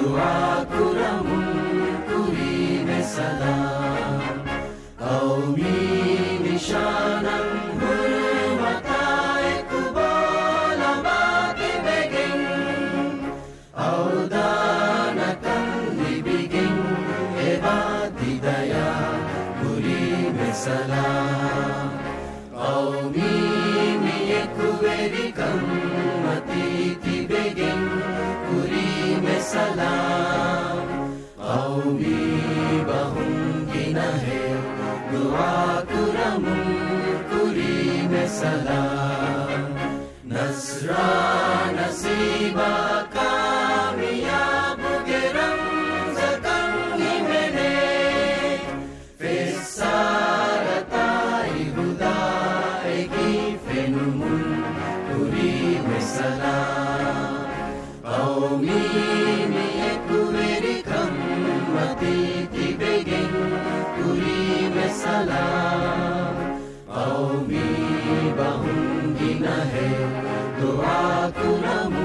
doa kuramun kuri salam. Qaumi nishanan hurmatai kubala bati beging audanakan libiging ebati daya kuri salam. Qaumi miyekuberikan matiti beging kuri salam. Qaumi bahung ginahe doa kuramun kuri salam. Nasra nasiba kami ya bugerang zakang himene fesarata ihuda egi fenumun kuri salam. Qaumi miyekuberikan matiti beging kuri salam. Qaumi bahung ginahe doa kuramun